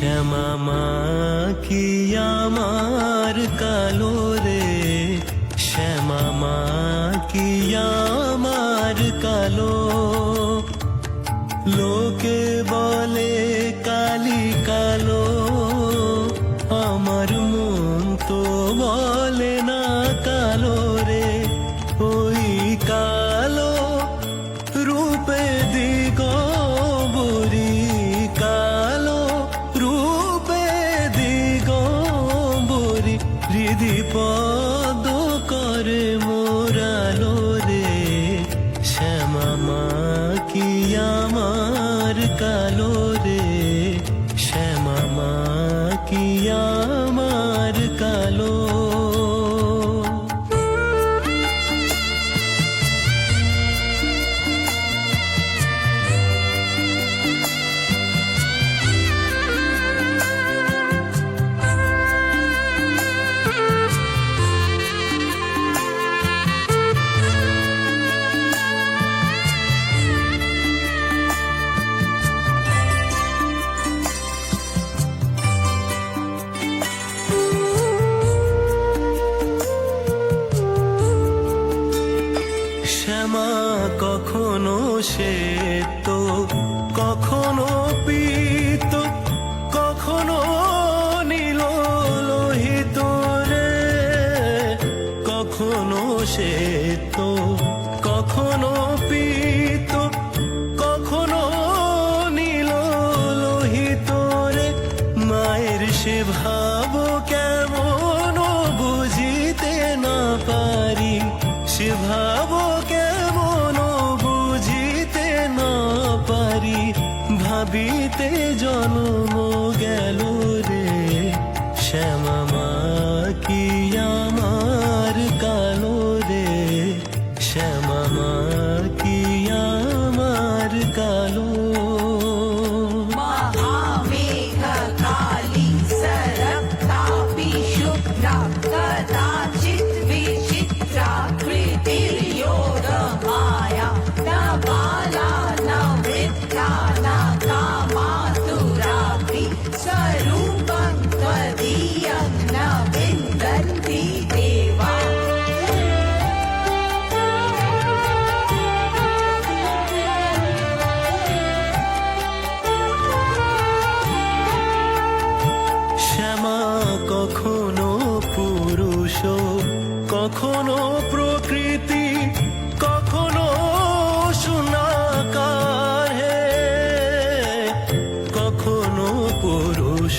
শ্যামা মা কি আমার কালো রে, শ্যামা মা কি আমার কালো। লোকে বলে কালি কালো, আমার মন তো বলে না কালো রে। ওই কালো রূপে দিগম্বরী, কালো রূপে দিগম্বরী, হৃদি পদ করে মোরালো রে। শ্যামা মা কি আমার কালো রে, শ্যামা মা কি আমার কালো। শ্যামা কখনো শ্বেত, কখনো পীত, কখনো নীল লোহিত রে। কখনো শ্বেত, কখনো পীত, কখনো নীল লোহিত রে। মায়ের সে ভাব কেমন বুঝিতে না পারি, সে ভাব কেমন বুঝিতে না পারি। ভাবিতে জন্ম গেল রে, শ্যামা মা কি আমার কালো রে, শ্যামা মা কি আমার কালো। শ্যামা কখনো পুরুষ, কখনো প্রকৃতি, কখনো শূন্যাকার হে। কখনো পুরুষ,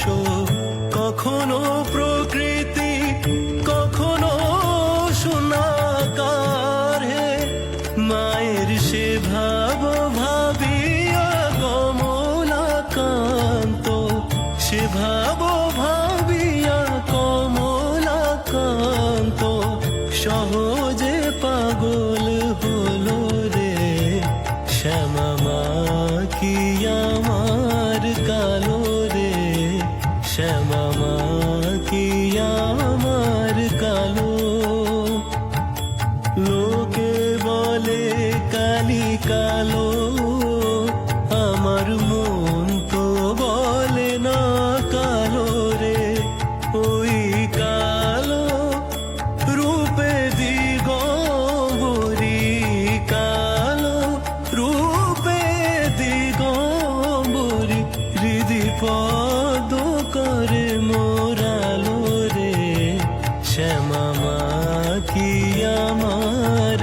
কখনো প্রকৃতি, কখনো শূন্যাকার হে। মায়ের সে ভাব ভাবিয়া কমলাকান্ত, সে ভাব ভাবিয়া কমলাকান্ত, সহজে পাগল হলো রে। শ্যামা মা কি আমার কালো রে, শ্যামা মা কি আমার কালো। লোকে বলে কালি কালো, আমার মন তো বলে না কালো রে। ওই কালো রূপে দিগম্বরী, কালো রূপে দিগম্বরী, হৃদি পদ করে মোরালো রে। শ্যামা মা কি আমার